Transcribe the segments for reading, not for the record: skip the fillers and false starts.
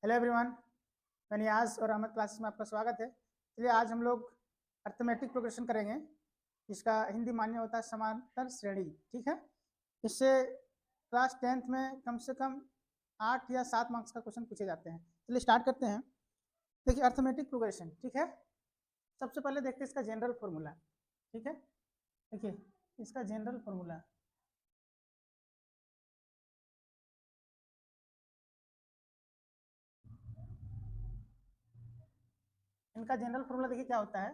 Hello everyone, मैं नियाज और Ahmad classes में आपका स्वागत है। चलिए आज हम लोग अर्थमेटिक प्रोग्रेशन करेंगे, जिसका हिंदी मान्य होता है समांतर श्रेणी। ठीक है, इससे क्लास 10th में कम से कम 8 या 7 मार्क्स का क्वेश्चन पूछे जाते हैं। चलिए स्टार्ट करते हैं। देखिए अर्थमेटिक प्रोग्रेशन, ठीक है। सबसे पहले देखते हैं इसका जनरल फॉर्मूला। ठीक है, देखिए इसका जनरल फॉर्मूला, इनका जनरल फॉर्मूला देखिए क्या होता है।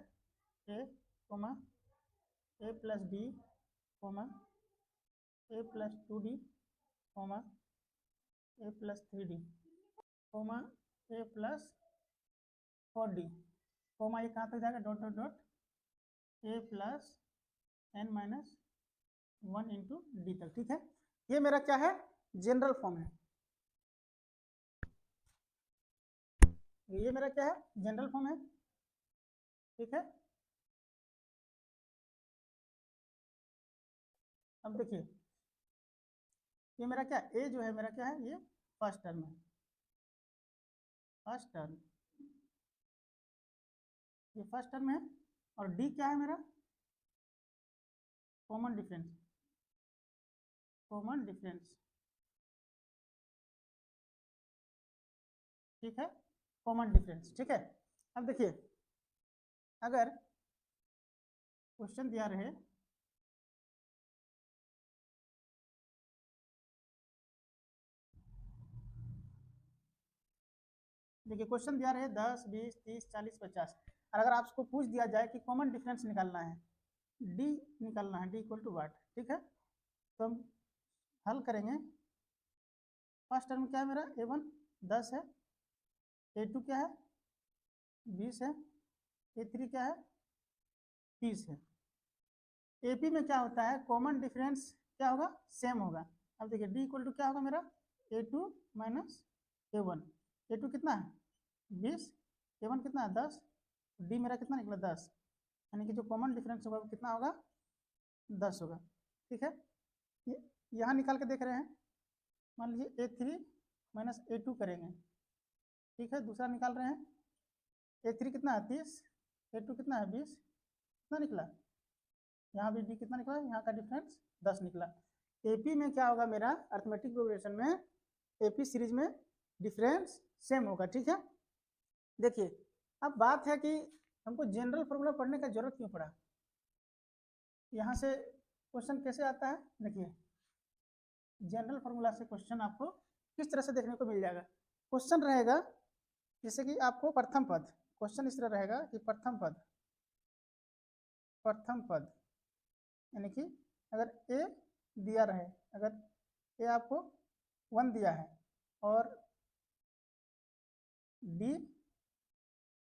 A comma a plus b comma a plus 2d comma a plus 3d comma a plus 4d comma ये कहाँ तक जाएगा, dot dot dot a plus n minus 1 into d तक। ठीक है, ये मेरा क्या है, जनरल फॉर्म है। ये मेरा क्या है, जनरल फॉर्म है। ठीक है, अब देखिए ये मेरा क्या, ए जो है मेरा क्या है, ये फर्स्ट टर्म है, फर्स्ट टर्म, ये फर्स्ट टर्म है। और डी क्या है मेरा, कॉमन डिफरेंस, कॉमन डिफरेंस। ठीक है, कॉमन डिफरेंस। ठीक है, अब देखिए अगर क्वेश्चन दिया रहे देखिए क्वेश्चन दिया रहे 10, 20, 30, 40, 50, और अगर आपको पूछ दिया जाए कि कॉमन डिफरेंस निकालना है, डी निकालना है, डी इक्वल टू वाट। ठीक है, तो हम हल करेंगे। फर्स्ट टर्म क्या है मेरा, ए1 10 है, ए2 क्या है 20 है, ए3 क्या है 30 है। एपी में क्या होता है, कॉमन डिफरेंस क्या होगा, सेम होगा। अब देखिए डी इक्वल टू क्या होगा मेरा, ए2 माइनस ए1। ए2 कितना है 20, ए1 कितना है 10, डी मेरा कितना निकला 10, यानी कि जो कॉमन डिफरेंस होगा वो कितना होगा, 10 होगा। ठीक है, यहाँ निकाल के देख रहे हैं, मान लीजिए ए3 माइनस ए2 करेंगे। ठीक है, दूसरा निकाल रहे हैं, ए3 कितना है 30, ए2 कितना है 20, कितना निकला, यहाँ भी डी कितना निकला, यहाँ का डिफरेंस 10 निकला। एपी में क्या होगा मेरा, अर्थमेटिक प्रोग्रेशन में एपी सीरीज में डिफरेंस सेम होगा। ठीक है, देखिए अब बात है कि हमको जनरल फॉर्मूला पढ़ने का जरूरत क्यों पड़ा। यहाँ से क्वेश्चन कैसे आता है, देखिए जनरल फॉर्मूला से क्वेश्चन आपको किस तरह से देखने को मिल जाएगा। क्वेश्चन रहेगा जैसे कि आपको प्रथम पद, क्वेश्चन इस तरह रहेगा कि प्रथम पद, प्रथम पद यानी कि अगर ए दिया रहे, अगर ए आपको 1 दिया है और डी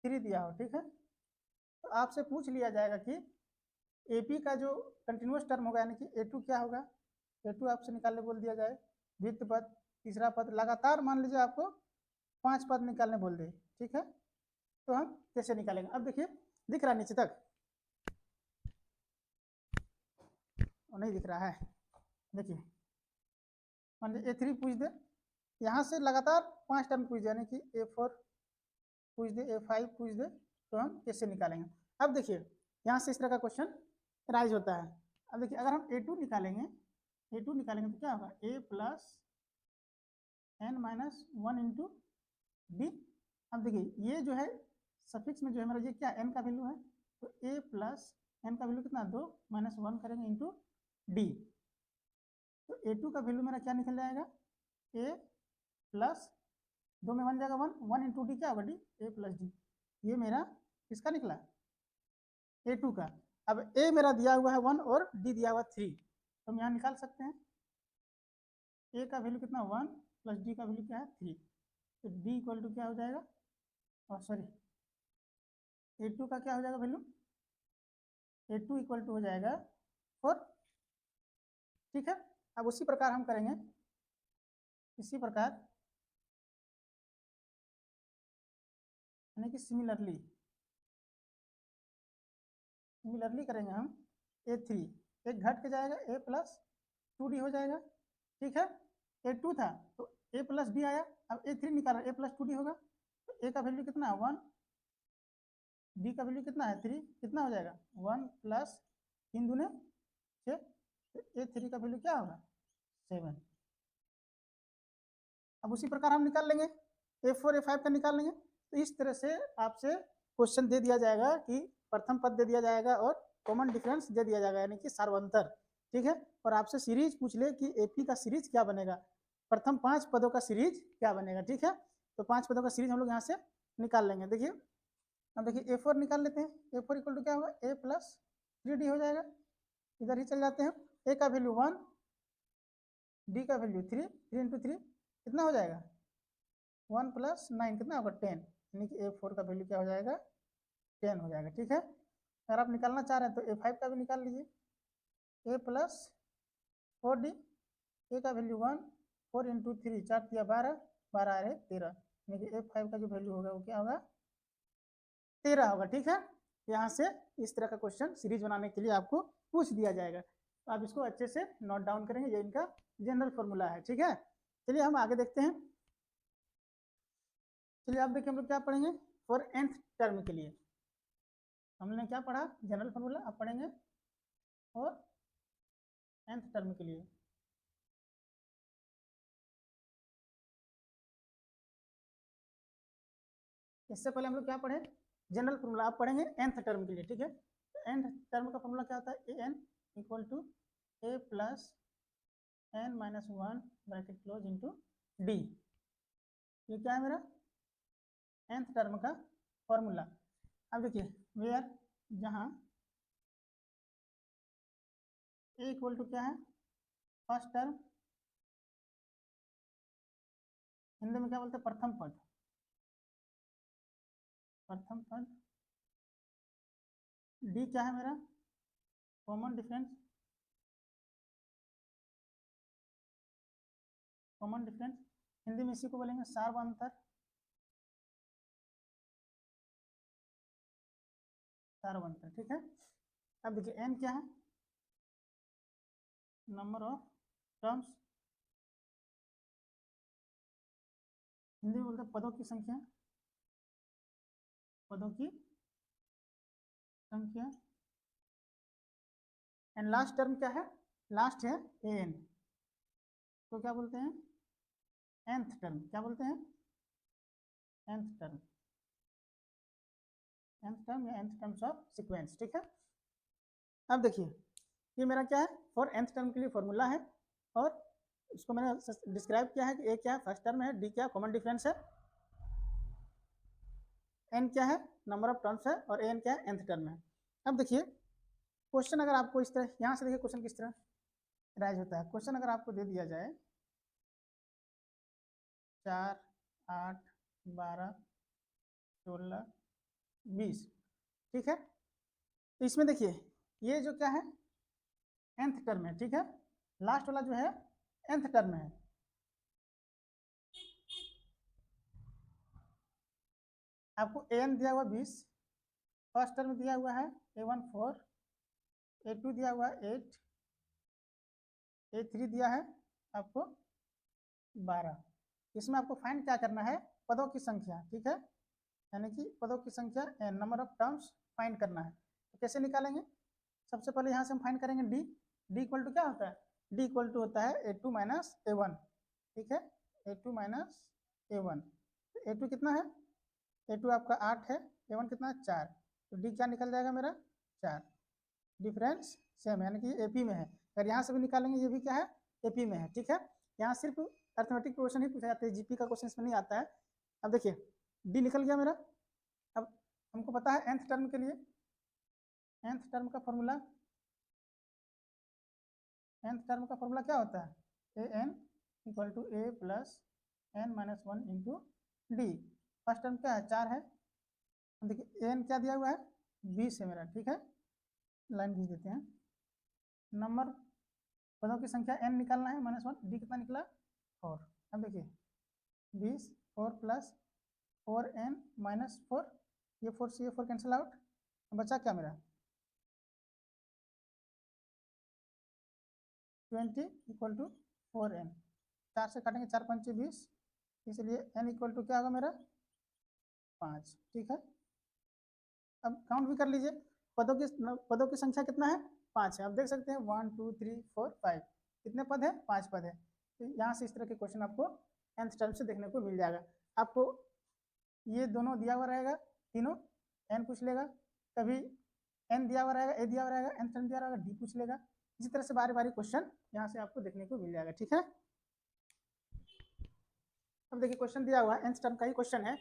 3 दिया हो, ठीक है, तो आपसे पूछ लिया जाएगा कि एपी का जो कंटिन्यूस टर्म होगा यानी कि ए2 क्या होगा, ए2 आपसे निकालने बोल दिया जाए, द्वितीय पद, तीसरा पद, लगातार मान लीजिए आपको 5 पद निकालने बोल दे। ठीक है, तो हम कैसे निकालेंगे, अब देखिए दिख रहा है नीचे तक, और नहीं दिख रहा है, देखिए मान लीजिए ए3 पूछ दे, यहाँ से लगातार 5 टर्म पूछ दे, यानी कि ए4 पूछ दे, ए5 पूछ दे, तो हम कैसे निकालेंगे। अब देखिए यहाँ से इस तरह का क्वेश्चन राइज होता है। अब देखिए अगर हम ए2 निकालेंगे, ए2 निकालेंगे तो क्या होगा, a plus n minus 1 into d. अब देखिए ये जो है सफिक्स में जो है मेरा ये क्या एन का वैल्यू है, तो ए प्लस एन का वैल्यू कितना 2 माइनस 1 करेंगे इंटू डी, तो ए2 का वैल्यू मेरा क्या निकल जाएगा, ए प्लस 2 में 1 जाएगा 1, 1 इंटू डी क्या होगा डी, ए प्लस डी। ये मेरा किसका निकला, ए2 का। अब ए मेरा दिया हुआ है 1 और डी दिया हुआ 3, तो हम यहाँ निकाल सकते हैं, ए का वैल्यू कितना 1 प्लस डी का वैल्यू क्या है 3, तो डी इक्वल टू क्या हो जाएगा, और सॉरी ए2 का क्या हो जाएगा वैल्यू, ए2 इक्वल टू हो जाएगा 4। ठीक है, अब उसी प्रकार हम करेंगे, इसी प्रकार यानी कि सिमिलरली करेंगे हम, ए3 एक घट के जाएगा, ए प्लस 2d हो जाएगा। ठीक है, ए2 था तो ए प्लस डी आया, अब ए3 निकाला, ए प्लस 2d होगा, तो ए का वैल्यू कितना है 1, डी का वैल्यू कितना है 3, कितना हो जाएगा 1 प्लस 3 दूने 6, तो ए3 का वैल्यू क्या होगा 7। अब उसी प्रकार हम निकाल लेंगे ए4 ए5 का निकाल लेंगे। तो इस तरह से आपसे क्वेश्चन दे दिया जाएगा कि प्रथम पद दे दिया जाएगा और कॉमन डिफरेंस दे दिया जाएगा, यानी कि सार्वंतर, ठीक है। और आपसे सीरीज पूछ ले कि एपी का सीरीज क्या बनेगा, प्रथम 5 पदों का सीरीज क्या बनेगा, ठीक है। तो 5 पदों का सीरीज हम लोग यहाँ से निकाल लेंगे। देखिए अब देखिए ए4 निकाल लेते हैं, ए4 इक्वल टू क्या होगा ए प्लस 3d हो जाएगा, इधर ही चल जाते हैं, ए का वैल्यू 1, डी का वैल्यू 3, 3 इंटू 3 कितना हो जाएगा 1 प्लस 9 कितना होगा 10, यानी कि ए4 का वैल्यू क्या हो जाएगा 10 हो जाएगा, ठीक है। अगर आप निकालना चाह रहे हैं तो ए5 का भी निकाल लीजिए, ए प्लस 4d, ए का वैल्यू 1, 4 इंटू 3 4 तिया 12, 12 आ रहे 13, यानी कि ए5 का जो वैल्यू होगा वो क्या होगा 13 होगा, ठीक है। यहाँ से इस तरह का क्वेश्चन सीरीज बनाने के लिए आपको पूछ दिया जाएगा, तो आप इसको अच्छे से नोट डाउन करेंगे, ये इनका जनरल फॉर्मूला है, ठीक है। चलिए हम आगे देखते हैं। चलिए आप देखिए हम लोग क्या पढ़ेंगे फॉर nth टर्म के लिए, हमने क्या पढ़ा जनरल फॉर्मूला, अब पढ़ेंगे फॉर nth टर्म के लिए। इससे पहले हम लोग क्या पढ़े जनरल फॉर्मूला, आप पढ़ेंगे nth टर्म के लिए, ठीक है। तो nth टर्म का फॉर्मूला क्या होता है a n equal to a plus n minus 1 bracket close into d, ये क्या है मेरा nth टर्म का फॉर्मूला। अब देखिए वेयर, जहाँ ए इक्वल टू क्या है फर्स्ट टर्म, हिंदी में क्या बोलते हैं प्रथम पद, प्रथम पद, डी क्या है मेरा common difference, common difference Hindi में इसी को बोलेंगे सार्वंतर, सार्वंतर, ठीक है। अब देखिए एन क्या है नंबर ऑफ टर्म्स, हिंदी में बोलते हैं पदों की संख्या, पदों की संख्या, एंड लास्ट टर्म क्या है लास्ट है ए एन, तो क्या बोलते हैं nth टर्म, क्या बोलते हैं nth टर्म, nth टर्म या nth टर्म्स ऑफ सीक्वेंस, ठीक है। अब देखिए ये मेरा क्या है फॉर nth टर्म के लिए फॉर्मूला है, और इसको मैंने डिस्क्राइब किया है कि ए क्या है फर्स्ट टर्म है, डी क्या कॉमन डिफरेंस है, एन क्या है नंबर ऑफ टर्म्स है, और एन क्या है nth टर्म है। अब देखिए क्वेश्चन अगर आपको इस तरह, यहाँ से देखिए क्वेश्चन किस तरह राइज होता है। क्वेश्चन अगर आपको दे दिया जाए 4 8 12 16 20, ठीक है। तो इसमें देखिए ये जो क्या है nth टर्म है, ठीक है, लास्ट वाला जो है nth टर्म है। आपको एन दिया हुआ 20, फर्स्ट टर्म दिया हुआ है ए1 4, ए2 दिया हुआ है 8, ए3 दिया है आपको 12। इसमें आपको फाइंड क्या करना है पदों की संख्या, ठीक है, यानी कि पदों की संख्या n number of terms find करना है। तो कैसे निकालेंगे, सबसे पहले यहाँ से हम फाइंड करेंगे डी, डी इक्वल टू क्या होता है डी इक्वल टू होता है ए2 माइनस ए1, ठीक है, ए2 माइनस ए1। तो ए2 कितना है ए2 आपका 8 है, ए1 कितना है 4, तो डी क्या निकल जाएगा मेरा 4, डिफरेंस सेम यानी कि एपी में है। अगर यहाँ से भी निकालेंगे ये भी क्या है एपी में है, ठीक है। यहाँ सिर्फ अर्थमेटिक क्वेश्चन ही पूछा जाता है, जीपी का क्वेश्चन इसमें नहीं आता है। अब देखिए डी निकल गया मेरा। अब हमको पता है nth टर्म के लिए, nth टर्म का फॉर्मूला, nth टर्म का फॉर्मूला क्या होता है a n equal to a plus n minus 1 into d. First term क्या है 4 है, देखिए एन क्या दिया हुआ है 20 है मेरा, ठीक है, लाइन खींच देते हैं। नंबर पदों की संख्या n निकालना है -1, डी कितना निकला 4। अब देखिए 20 4 प्लस 4n माइनस 4, ये 4 से ये 4 कैंसिल आउट, बचा क्या मेरा 20 इक्वल टू 4n, 4 से काटेंगे, 4 पंचे 20, इसलिए n इक्वल टू क्या होगा मेरा 5। ठीक है, अब काउंट भी कर लीजिए, पदों की संख्या कितना है 5 है। अब देख सकते हैं 1 2 3 4 5, कितने पद है 5 पद है। तो यहाँ से इस तरह के क्वेश्चन आपको nth टर्म से देखने को मिल जाएगा। आपको ये दोनों दिया हुआ रहेगा, तीनों n पूछ लेगा, कभी n दिया हुआ रहेगा, a दिया हुआ रहेगा, n टर्म दिया रहेगा, d पूछ लेगा। इसी तरह से बारी बारी क्वेश्चन यहाँ से आपको देखने को मिल जाएगा। ठीक है, अब देखिए क्वेश्चन दिया हुआ है, nth टर्म का ही क्वेश्चन है।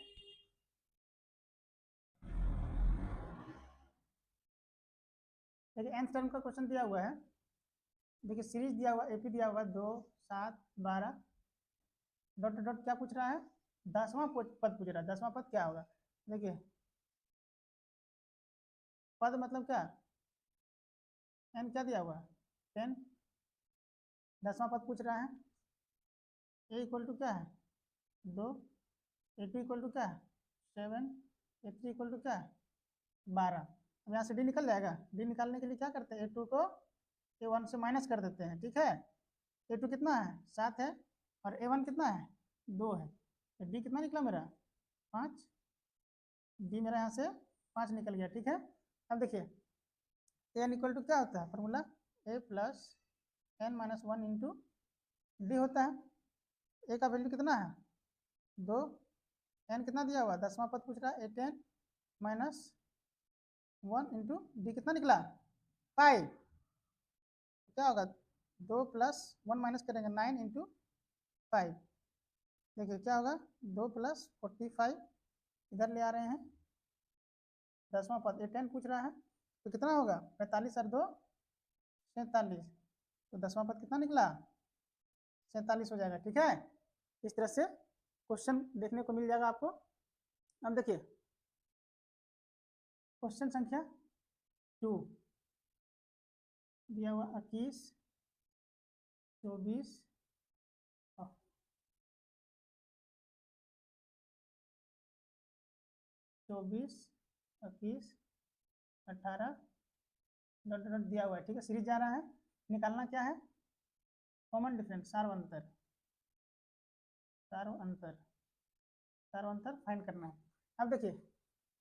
देखिए nth टर्म का क्वेश्चन दिया हुआ है, देखिए सीरीज दिया हुआ, एपी दिया हुआ 2 7 12 डॉट डॉट क्या पूछ रहा है 10वां पद पूछ रहा है। 10वां पद क्या होगा, देखिए पद मतलब क्या, n क्या दिया हुआ 10, 10वां पद पूछ रहा है। a इक्वल टू क्या है 2, a2 इक्वल टू क्या है 7, a3 इक्वल टू क्या है 12। अब यहाँ से d निकल जाएगा, d निकालने के लिए क्या करते हैं a2 को a1 से माइनस कर देते हैं। ठीक है, a2 कितना है 7 है और a1 कितना है 2 है, तो d कितना निकला मेरा 5, d मेरा यहाँ से 5 निकल गया। ठीक है, अब देखिए n इक्वल टू क्या होता है formula a plus n minus 1 into D होता है। a का वैल्यू कितना है 2, n कितना दिया हुआ 10वां पद पूछ रहा है 8n माइनस 1 इंटू डी कितना निकला 5, क्या होगा 2 प्लस 1 माइनस करेंगे 9 इंटू 5, देखिए क्या होगा 2 प्लस 45, इधर ले आ रहे हैं 10वां पद 8n पूछ रहा है, तो कितना होगा 45 और 2 47, तो 10वां पद कितना निकला 47 हो जाएगा। ठीक है, इस तरह से क्वेश्चन देखने को मिल जाएगा आपको। अब देखिए क्वेश्चन संख्या 2 दिया हुआ 21 24 24 21 18 डॉट डॉट दिया हुआ है। ठीक है, सीरीज जा रहा है, निकालना क्या है कॉमन डिफरेंस, सार्वंतर, सार्वंतर, सार्वंतर फाइंड करना है। अब देखिए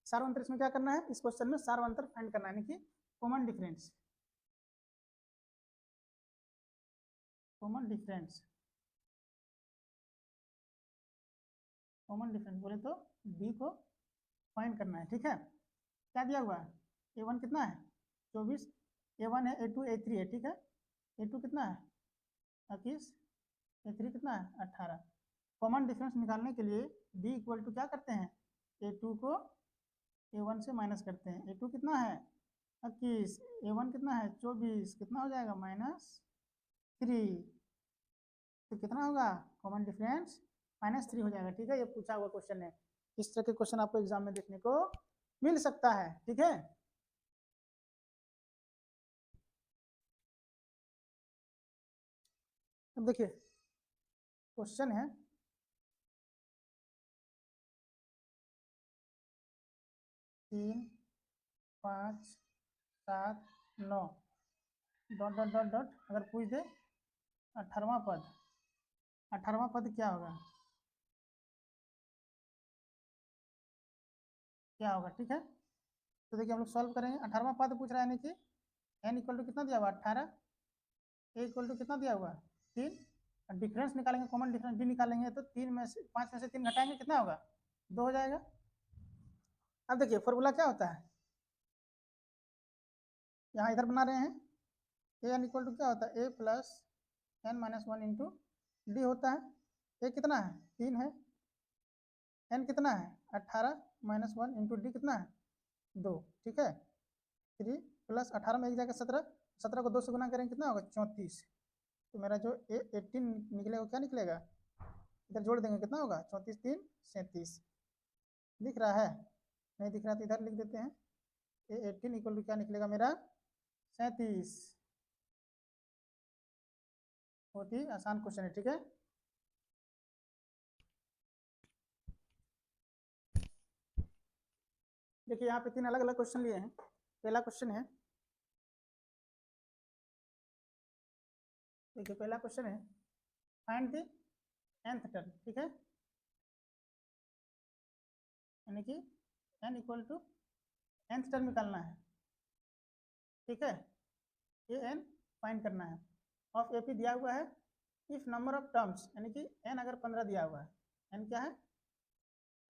सार्वंतर इसमें क्या करना है, इस क्वेश्चन में सार्वंतर फाइंड करना है, यानी कि common difference, common difference, common difference बोले तो डी को फाइंड करना है। ठीक है, क्या दिया हुआ है a1 कितना है 24, a1 है a2 a3 है। ठीक है, a2 कितना है 21, a3 कितना है 18। कॉमन डिफरेंस निकालने के लिए d इक्वल टू क्या करते हैं a2 को a1 से माइनस करते हैं। a2 कितना है 21, a1 कितना है 24, कितना हो जाएगा -3, तो कितना होगा कॉमन डिफरेंस -3 हो जाएगा। ठीक है, ये पूछा हुआ क्वेश्चन है, इस तरह के क्वेश्चन आपको एग्जाम में देखने को मिल सकता है। ठीक है, अब देखिए क्वेश्चन है 3 5 7 9 डॉट डॉट डॉट डॉट, अगर पूछ दे 18वां पद, 18वां पद क्या होगा, क्या होगा। ठीक है, तो देखिए हम लोग सॉल्व करेंगे। 18वां पद पूछ रहा है, यानी कि n इक्वल टू कितना दिया हुआ 18, a इक्वल टू कितना दिया हुआ 3, और डिफरेंस निकालेंगे, कॉमन डिफरेंस d निकालेंगे, तो 3 में से 5 में से 3 घटाएंगे कितना होगा 2 हो जाएगा। अब देखिए फॉर्मूला क्या होता है, यहाँ इधर बना रहे हैं a n इक्वल टू क्या होता है a plus n minus 1 into D होता है। a कितना है 3 है, n कितना है 18 माइनस 1 इंटू डी कितना है 2। ठीक है, 3 प्लस 18 में एक जाएगा 17, 17 को 2 से गुना करेंगे कितना होगा 34, तो मेरा जो 18 निकलेगा क्या निकलेगा, इधर जोड़ देंगे कितना होगा 34 3 37, दिख रहा है, नहीं दिख रहा तो इधर लिख देते हैं a18 इक्वल टू क्या निकलेगा मेरा 37। बहुत ही आसान क्वेश्चन है। ठीक है, देखिए यहाँ पे 3 अलग अलग क्वेश्चन लिए हैं। पहला क्वेश्चन है, देखिए पहला क्वेश्चन है फाइंड द nth टर्म, ठीक है, यानी कि n equal to nth term निकालना है, ठीक है, ये n फाइंड करना है। ऑफ AP दिया हुआ है, इफ नंबर ऑफ टर्म्स यानी कि n अगर 15 दिया हुआ है, n क्या है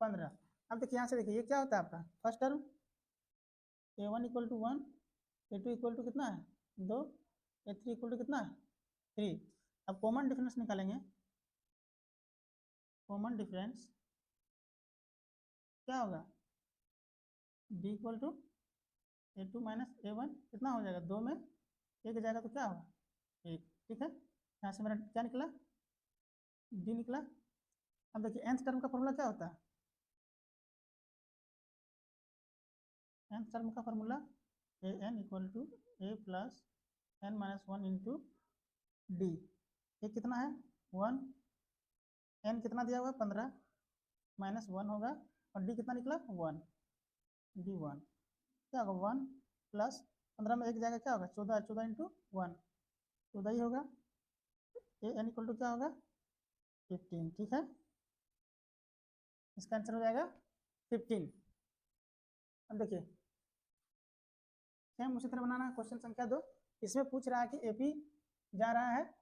15। अब देखिए यहाँ से देखिए ये क्या होता है आपका first term A1 equal to 1, A2 equal to कितना है 2, A3 इक्वल टू कितना है 3। अब कॉमन डिफरेंस निकालेंगे, कॉमन डिफरेंस क्या होगा B equal to A2 minus A1 कितना हो जाएगा, 2 में 1 जाएगा तो क्या होगा 1, ठीक है। यहाँ से मेरा क्या निकला D निकला। अब देखिए nth टर्म का फॉर्मूला क्या होता है, nth टर्म का formula an equal to a plus n minus 1 into d. ये कितना है 1, n कितना दिया हुआ है 15 माइनस 1 होगा, और डी कितना निकला 1, D1 क्या होगा 1 प्लस 15 में 1 जाएगा क्या होगा 14, 14 इंटू 1 14 ही होगा। an इक्वल टू क्या होगा 15, ठीक है, इसका आंसर हो जाएगा 15। अब देखिए सेम उसी तरह बनाना है क्वेश्चन संख्या 2। इसमें पूछ रहा है कि AP जा रहा है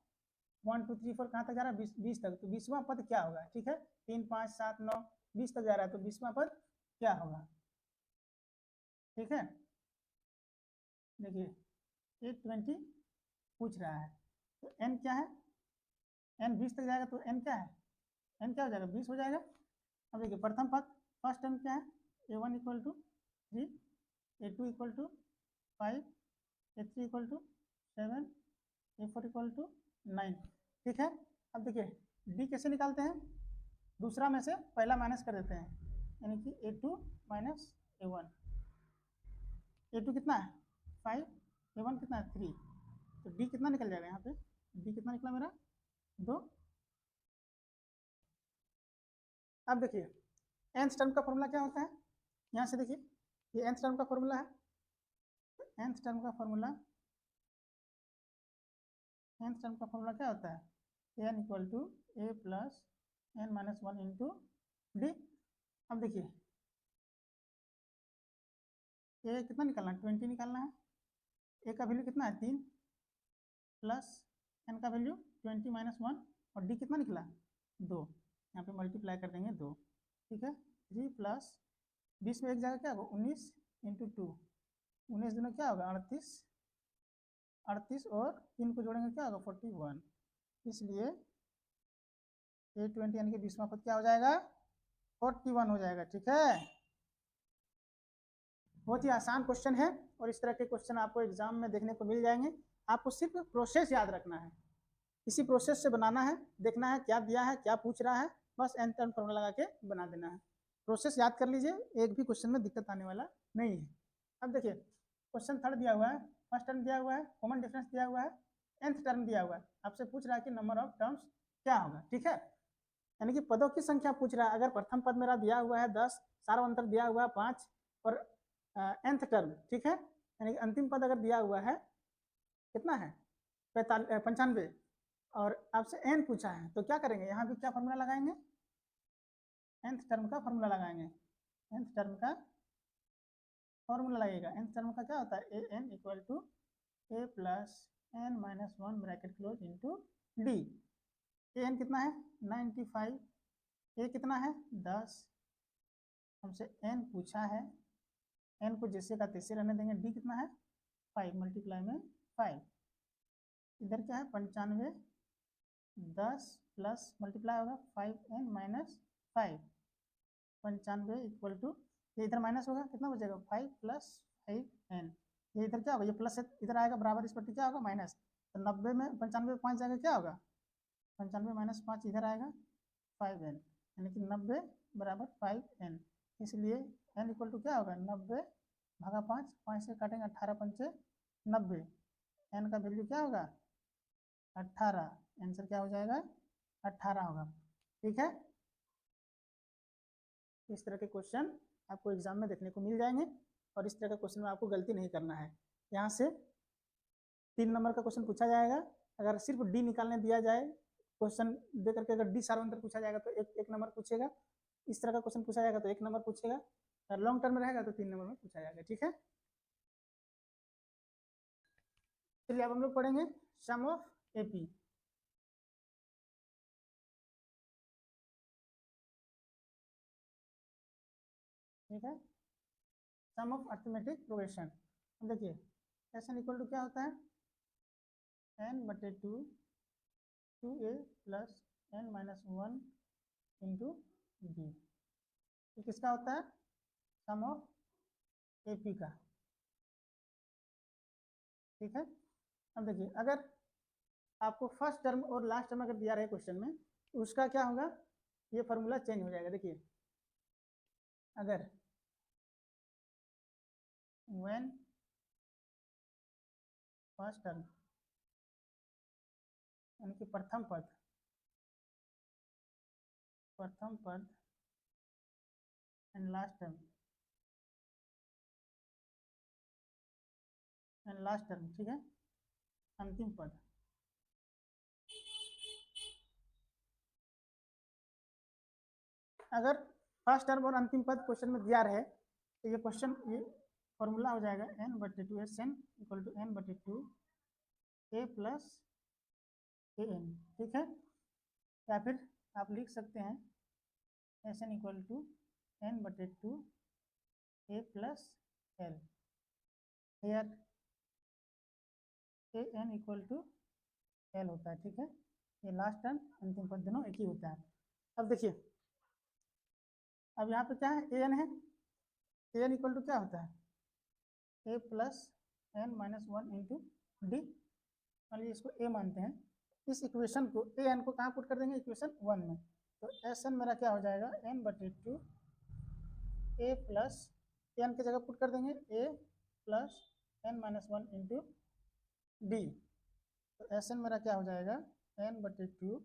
1 2 3 4 कहाँ तक जा रहा है 20 तक, तो 20वां पद क्या होगा, ठीक है, 3 5 7 9 20 तक जा रहा है, तो 20वां पद क्या होगा, ठीक है। देखिए 820 पूछ रहा है, तो n क्या है, n 20 तक जाएगा तो n क्या है, n क्या हो जाएगा 20 हो जाएगा। अब देखिए प्रथम पद फर्स्ट टर्म क्या है A1 equal to 3, A2 equal to 5, A3 equal to 7, A4 equal to 9, ठीक है। अब देखिए D कैसे निकालते हैं, दूसरा में से पहला माइनस कर देते हैं, यानी कि A2 माइनस A1, A2 कितना है 5, A1 कितना है 3, तो D कितना निकल जाएगा यहाँ पे, D कितना निकला मेरा 2। अब देखिए nth टर्म का फॉर्मूला क्या होता है, यहाँ से देखिए ये nth टर्म का फॉर्मूला है, nth टर्म का फॉर्मूला क्या होता है n equal to a plus n minus 1 into d. अब देखिए a कितना निकालना है 20 निकालना है, a का वैल्यू कितना है 3 प्लस n का वैल्यू 20 माइनस 1, और d कितना निकला 2, यहाँ पे मल्टीप्लाई कर देंगे 2, ठीक है। 3 प्लस 20 में एक जगह क्या होगा 19 इंटू 2, 19 दिनों क्या होगा 38, 38 और 3 को जोड़ेंगे क्या होगा 41, इसलिए A20 यानी कि 20वां पद क्या हो जाएगा 41 हो जाएगा, ठीक है। बहुत ही आसान क्वेश्चन है, और इस तरह के क्वेश्चन आपको एग्जाम में देखने को मिल जाएंगे। आपको सिर्फ प्रोसेस याद रखना है, इसी प्रोसेस से बनाना है, देखना है क्या दिया है क्या पूछ रहा है, बस nth टर्म फॉर्मूला लगा के बना देना है। प्रोसेस याद कर लीजिए, एक भी क्वेश्चन में दिक्कत आने वाला नहीं है। अब देखिए क्वेश्चन थर्ड दिया हुआ है, फर्स्ट टर्म दिया हुआ है, कॉमन डिफरेंस दिया हुआ है, nth टर्म दिया हुआ है, आपसे पूछ रहा है कि नंबर ऑफ टर्म्स क्या होगा, ठीक है, यानी कि पदों की संख्या पूछ रहा है। अगर प्रथम पद मेरा दिया हुआ है 10, सार्वंतर दिया हुआ है 5, और nth टर्म, ठीक है, यानी कि अंतिम पद अगर दिया हुआ है कितना है 95, और आपसे n पूछा है, तो क्या करेंगे यहाँ भी क्या फॉर्मूला लगाएंगे nth टर्म का फॉर्मूला लगाएंगे, nth टर्म का फॉर्मूला लगेगा। nth टर्म का क्या होता है an equal to a plus n minus 1 bracket close into d. an कितना है 95, a कितना है 10, हमसे n पूछा है, n को जैसे का तैसे रहने देंगे, d कितना है 5 मल्टीप्लाई में 5, इधर क्या है 95, 10 प्लस मल्टीप्लाई होगा 5n माइनस 5, 95 इक्वल टू, ये इधर माइनस होगा कितना बचेगा 5 प्लस 5n, ये इधर क्या होगा ये प्लस इधर आएगा बराबर, इस पर क्या होगा माइनस, तो 90 में 95 में 5 जाएगा क्या होगा 95 माइनस 5 इधर आएगा 5n, यानी कि 90 बराबर 5n, इसलिए n इक्वल टू क्या होगा 90 भागा 5, 5 से काटेंगे 18 पंचे 90, n का वैल्यू क्या होगा 18, आंसर क्या हो जाएगा 18 होगा, ठीक है। इस तरह के क्वेश्चन आपको एग्जाम में देखने को मिल जाएंगे, और इस तरह का क्वेश्चन में आपको गलती नहीं करना है। यहाँ से 3 नंबर का क्वेश्चन पूछा जाएगा, अगर सिर्फ डी निकालने दिया जाए क्वेश्चन दे करके अगर डी सार्वंतर पूछा जाएगा तो एक नंबर पूछेगा, इस तरह का क्वेश्चन पूछा जाएगा तो 1 नंबर पूछेगा, और लॉन्ग टर्म में रहेगा तो 3 नंबर में पूछा जाएगा। ठीक है, चलिए अब हम लोग पढ़ेंगे सम ऑफ एपी। ठीक है, सम ऑफ अर्थमेटिक प्रोग्रेशन। देखिए एस एन इक्वल टू क्या होता है, n बटे 2 2a plus n minus 1 into b. ये किसका होता है, सम ऑफ एपी का। ठीक है, अब देखिए अगर आपको फर्स्ट टर्म और लास्ट टर्म अगर दिया रहे क्वेश्चन में तो उसका क्या होगा, ये फॉर्मूला चेंज हो जाएगा। देखिए अगर व्हेन फर्स्ट टर्म यानी कि प्रथम पद एंड लास्ट टर्म, ठीक है, अंतिम पद। अगर फर्स्ट टर्म और अंतिम पद क्वेश्चन में दिया रहे तो ये क्वेश्चन ये फॉर्मूला हो जाएगा n बटे 2 s n equal to n बटे 2 ए प्लस ए एन। ठीक है, या फिर आप लिख सकते हैं s n equal to n बटे 2 a plus l, here a n equal to l होता है। ठीक है, ये लास्ट टर्म अंतिम पद दोनों एक ही होता है। अब देखिए अब यहाँ पे क्या है, ए एन है, ए एन इक्वल टू क्या होता है, a plus n minus 1 into d. मान लीजिए इसको ए मानते हैं, इस इक्वेशन को ए एन को कहाँ पुट कर देंगे, इक्वेशन 1 में। तो एस एन मेरा क्या हो जाएगा, एन बटे 2 ए प्लस एन की जगह पुट कर देंगे a plus n minus 1 into d. तो एस एन मेरा क्या हो जाएगा, एन बटे 2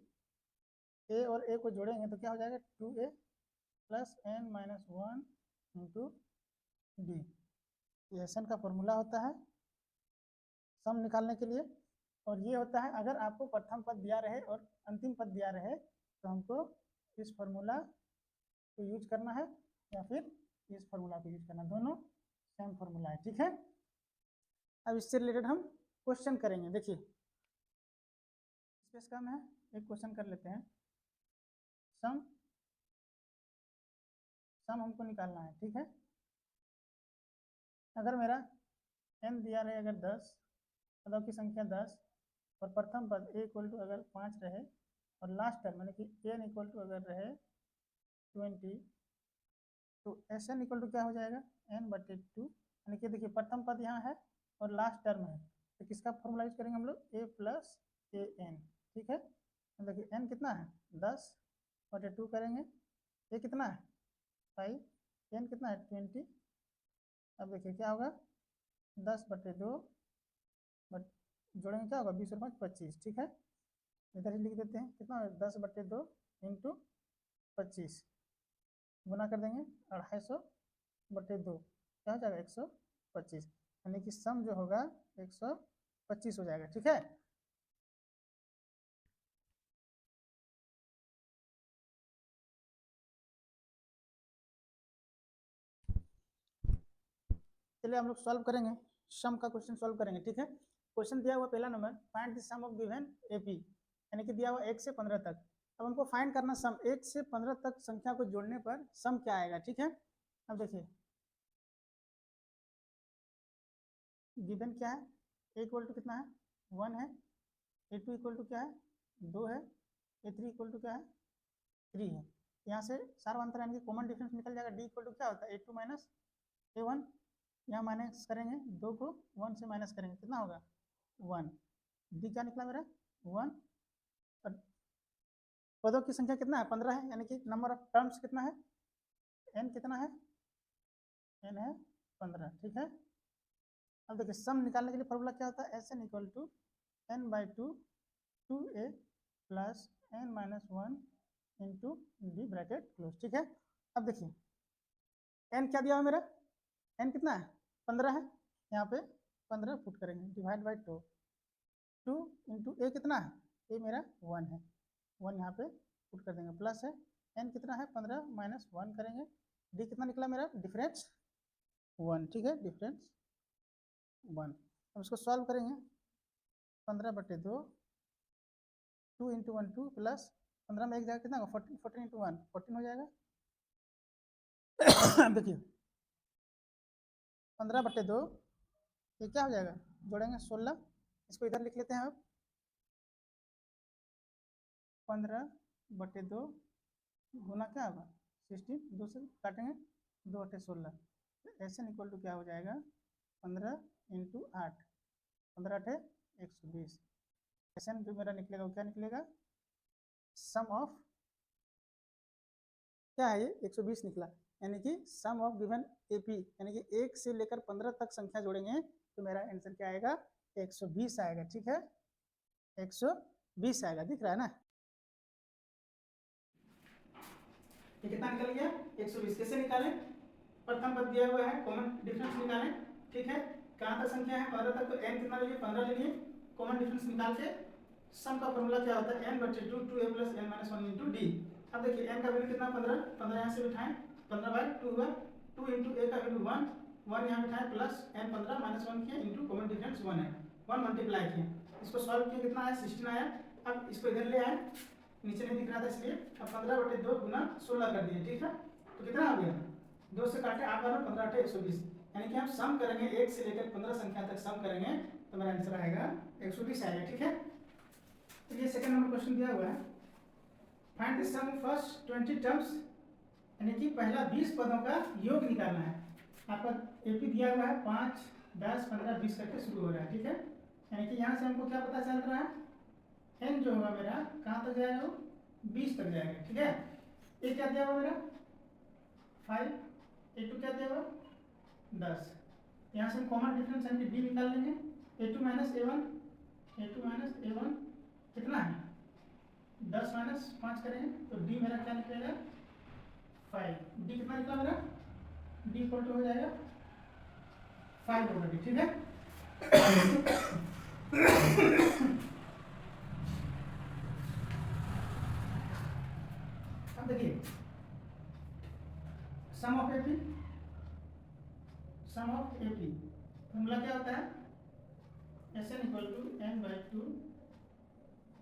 ए और ए को जोड़ेंगे तो क्या हो जाएगा 2a plus n minus 1 into d. ये एस एन का फॉर्मूला होता है सम निकालने के लिए। और ये होता है अगर आपको प्रथम पद दिया रहे और अंतिम पद दिया रहे तो हमको इस फॉर्मूला को यूज करना है या फिर इस फॉर्मूला को यूज करना, दोनों सेम फॉर्मूला है। ठीक है, अब इससे रिलेटेड हम क्वेश्चन करेंगे। देखिए स्पेस कम है, एक क्वेश्चन कर लेते हैं। सम हमको निकालना है। ठीक है, अगर मेरा n दिया रहे अगर 10, पदों की संख्या 10 और प्रथम पद a इक्वल टू अगर 5 रहे और लास्ट टर्म यानी कि n इक्वल टू अगर रहे 20, तो एस एन इक्वल टू क्या हो जाएगा, n बटे 2 यानी कि देखिए प्रथम पद यहाँ है और लास्ट टर्म है, तो किसका फॉर्मूला यूज करेंगे हम लोग, a प्लस ए एन। ठीक है, तो देखिए n कितना है 10 बटे 2 करेंगे, a कितना है 5, n कितना है 20। अब देखिए क्या होगा 10 बटे 2 जोड़ेंगे क्या होगा 20 और 5 25। ठीक है, इधर ही लिख देते हैं कितना 10 बटे 2 इंटू 25 गुना कर देंगे 250 बटे 2 क्या हो जाएगा 125, यानी कि सम जो होगा 125 हो जाएगा। ठीक है, चलिए हम लोग सॉल्व करेंगे, सम का क्वेश्चन सॉल्व करेंगे। ठीक है, क्वेश्चन दिया हुआ पहला number, find the sum of given AP, यानी कि दिया हुआ 1 से 15 तक। अब हमको फाइंड करना सम, 1 से 15 तक संख्या को जोड़ने पर सम क्या आएगा। ठीक है, अब देखिए गिवन क्या है, ए इक्वल टू कितना है 1 है, ए टू इक्वल टू क्या है 2 है, ए थ्री इक्वल टू क्या है 3 है। यहाँ से सार्वंतर यानी कि कॉमन डिफरेंस निकल जाएगा, डी इक्वल टू क्या होता है ए टू माइनस ए वन। यहाँ माइनस करेंगे 2 को 1 से माइनस करेंगे कितना होगा 1, डी क्या निकला मेरा 1। और पदों की संख्या कितना है 15 है, यानी कि नंबर ऑफ टर्म्स कितना है n कितना है, n है 15। ठीक है, अब देखिए सम निकालने के लिए फॉर्मूला क्या होता है, s n equal to n by 2 2a plus n minus 1 into d bracket close. ठीक है, अब देखिए n क्या दिया हुआ मेरा, n कितना है 15 है, यहाँ पे 15 पुट करेंगे डिवाइड बाई 2 इंटू ए कितना है, ए मेरा 1 है, 1 यहाँ पे पुट कर देंगे, प्लस है n कितना है 15 माइनस 1 करेंगे, d कितना निकला मेरा डिफरेंस 1, ठीक है, डिफरेंस 1। अब इसको सॉल्व करेंगे, 15/2 2 इंटू 1 2 प्लस 15 में एक जाएगा कितना 14 14 इंटू 1 14 हो जाएगा। देखिए 15/2 ये क्या हो जाएगा, जोड़ेंगे 16, इसको इधर लिख लेते हैं अब 15/2 गुना क्या होगा 16, 2 से काटेंगे 2/16, ऐसे इक्वल टू क्या हो जाएगा 15 इंटू 8, 15 8 120। ऐसे जो मेरा निकलेगा वो क्या निकलेगा, सम ऑफ क्या है ये 120 निकला, यानी कि सम ऑफ गिवन एपी, यानी कि 1 से लेकर 15 तक संख्या जोड़ेंगे तो मेरा आंसर क्या आएगा 120 आएगा, ठीक है 120 आएगा, दिख रहा है ना। ये कितना निकल गया 120, कैसे निकालें, प्रथम पद दिया हुआ है कॉमन डिफरेंस निकालें, ठीक है, कहाँ तक संख्या है 15 तक, तो n कितना लिए 15 ले लिए, कॉमन डिफरेंस निकाल के सम का फॉर्मूला क्या होता है n/2 2a + n - 1 * d। अब देखिए n का वैल्यू कितना 15, 15 यहाँ से बिठाएं, 15/2 हुआ, 2 इंटू a का वैल्यू 1 1 यहाँ बिठाएं प्लस n 15 - 1 किया इंटू कॉमन डिफरेंस 1 है, 1 मल्टीप्लाई किया, इसको सॉल्व किया कितना आया 16 आया। अब इसको इधर ले आए, नीचे नहीं दिख रहा था इसलिए, अब 15/2 गुना 16 कर दिए, ठीक है, तो कितना आ गया 2 से काटे 8 बार 15 8 120, यानी कि हम सम करेंगे 1 से लेकर 15 संख्या तक सम करेंगे तो मेरा आंसर आएगा 120 आएगा, ठीक है। तो ये सेकंड नंबर क्वेश्चन दिया हुआ है, find the sum of first 20 terms, यानी कि पहला 20 पदों का योग निकालना है। आपका एपी दिया हुआ है 5 10 15 20 करके शुरू हो रहा है, ठीक है, यानी कि यहाँ से हमको क्या पता चल रहा है n जो होगा मेरा कहाँ तक जाएगा वो 20 तक जाएगा, ठीक है। ए क्या दिया हुआ मेरा 5, a2 क्या दिया हुआ 10, यहाँ से हम कॉमन डिफरेंस यानी कि d निकाल लेंगे, a2 - a1 कितना है 10 - 5 करेंगे तो d मेरा क्या निकलेगा 5, d कितना निकला मेरा d इक्वल टू हो जाएगा 5 होगा d, ठीक है। अब देखिए सम ऑफ एपी फॉर्मूला क्या होता है Sn = n/2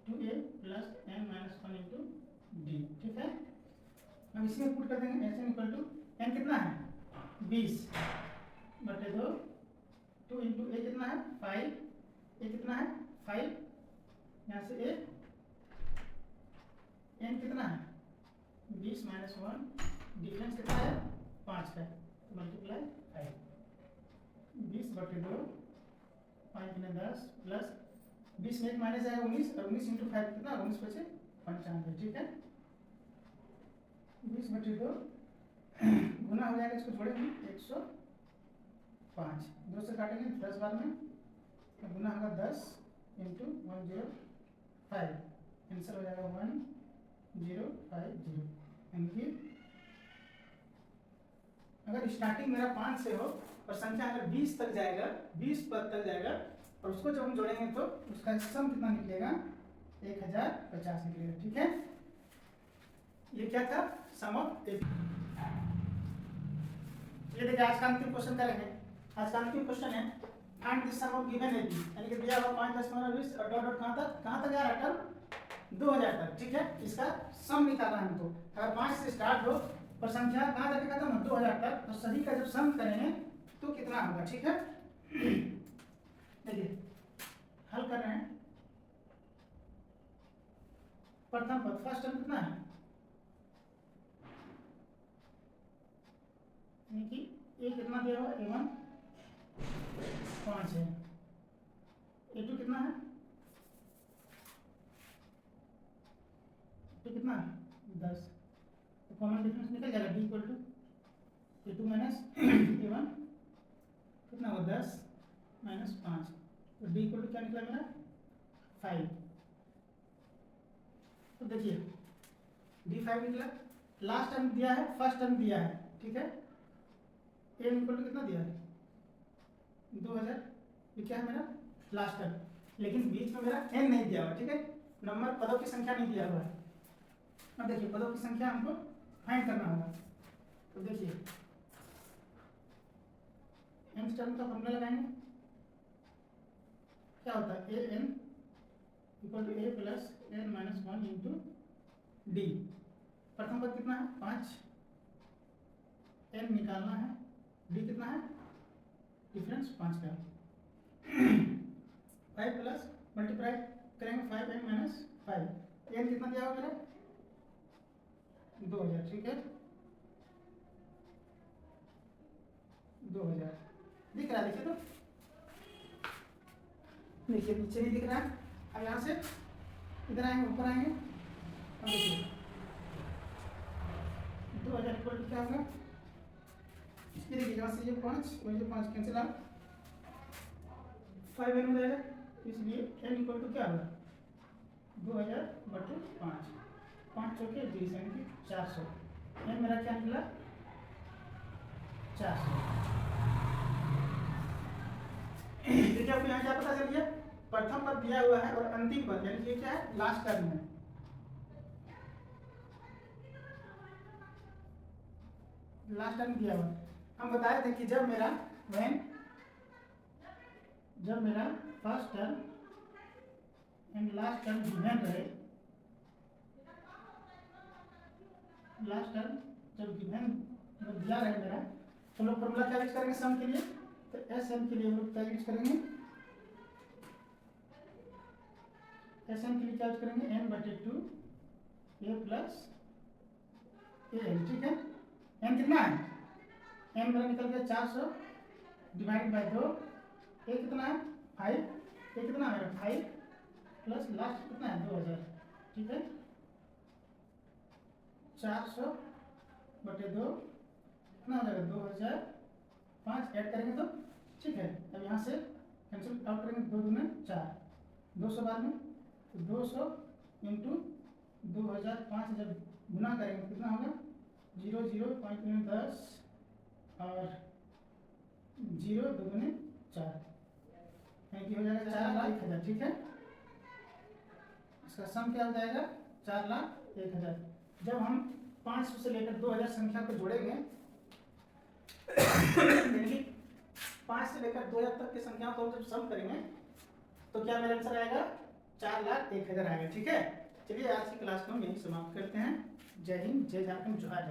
2a + n - 1 * d, ठीक है। अब इसमें पुट कर देंगे Sn = n कितना है 20/2 2 इंटू a कितना है 5, a कितना है 5, यहाँ से a n कितना है 20 - 1, डिफरेंस कितना है 5 का, तो मल्टीप्लाई 5 20/2 5 × 10 प्लस 20 में एक माइनस आएगा 19 और 19 इंटू 5 कितना 19 × 5 = 95, ठीक है। 20/2 गुना हो जाएगा, इसको जोड़ेंगे 105, 2 से काटेंगे 10 बार में, तो गुना होगा 10 इंटू 105, आंसर हो जाएगा 1050, यानी कि अगर स्टार्टिंग मेरा 5 से हो और संख्या अगर 20 तक जाएगा 20 पद तक जाएगा और उसको जब हम जोड़ेंगे तो उसका सम कितना निकलेगा 1050 निकलेगा, ठीक है। ये क्या था सम ऑफ एपी। ये देखिए आज का अंतिम क्वेश्चन करेंगे। आज का अंतिम क्वेश्चन है find the sum of given AP, यानी कि दिया हुआ 5 10 15 20 और डॉट डॉट कहाँ तक जा रहा है टर्म 2000 तक, ठीक है। इसका सम निकालना है हमको, अगर 5 से स्टार्ट हो और संख्या कहाँ जाके खत्म हो 2000 तक, तो सभी का जब सम करेंगे तो कितना होगा, ठीक है। देखिए हल कर रहे हैं, प्रथम पद फर्स्ट टर्म कितना है यानी कि ए कितना दिया हुआ a1 5 है, a2 कितना है तो कितना 10, तो कॉमन डिफरेंस निकल जाएगा d = a2 - a1 कितना होगा 10 - 5, तो d = क्या निकला मेरा 5, तो देखिए d 5 निकला, लास्ट टर्म दिया है फर्स्ट टर्म दिया है, ठीक है। n = कितना दिया है 2000, ये क्या है मेरा लास्ट टर्म, लेकिन बीच में मेरा n नहीं दिया हुआ, ठीक है, नंबर पदों की संख्या नहीं दिया हुआ है, अब देखिए पदों की संख्या हमको फाइंड करना होगा। तो देखिए एन टर्म का फॉर्मूला लगाएंगे, क्या होता है a n equal to a plus n minus one into d. प्रथम पद कितना है 5, एन निकालना है, डी कितना है डिफरेंस 5 का। 5 प्लस मल्टीप्लाई करेंगे 5 एन माइनस 5, एन कितना दिया होगा मेरा 2000, ठीक है 2000 दिख रहा है, देखिए तो देखिए नीचे नहीं दिख रहा है। अब यहाँ से इधर आएंगे, ऊपर आएंगे, अब देखिए 2000 इक्वल टू क्या होगा, इसके देखिए यहाँ से ये 5 और ये 5 कैंसिल आउट, 5 एन हो जाएगा, इसलिए एन इक्वल टू क्या होगा 2000/5, 5 चौके 20 यानी कि 400। एन मेरा क्या निकला 400। देखिए आपको यहाँ क्या पता चल गया, प्रथम पद दिया हुआ है और अंतिम पद यानी कि क्या है लास्ट टर्म है। लास्ट टर्म दिया हुआ, हम बताए थे कि जब मेरा first term and last term given रहे, लास्ट टर्म जब गिवन दिया रहे मेरा, तो लोग फॉर्मूला क्या यूज करेंगे सम के लिए, तो एस एम के लिए हम लोग क्या यूज करेंगे, एस एम के लिए क्या यूज करेंगे n/2 A plus A N, ठीक है। एन कितना है, एन मेरा निकल गया 400 डिवाइड बाय 2, ए कितना है 5, ए कितना है 5 प्लस लास्ट कितना है 2000, ठीक है 400/2 कितना हो जाएगा 2005 ऐड करेंगे तो, ठीक है। अब यहाँ से कैंसिल आउट करेंगे, 2 दूने 4, 200 बाद में, तो 200 इंटू 2005 जब गुना करेंगे तो कितना होगा 0 0 5 दूने 10 और 0 2 दूने 4 यानी कि हो जाएगा 4,01,000, ठीक है। इसका सम क्या हो जाएगा 4,01,000। जब हम 500 से लेकर 2000 संख्या को जोड़ेंगे यानी 5 से लेकर 2000 तक की संख्या को जब सम करेंगे तो क्या मेरा आंसर आएगा 4,01,000 आएगा, ठीक है। चलिए आज की क्लास को हम यही समाप्त करते हैं। जय हिंद, जय झारखंड, जोहार।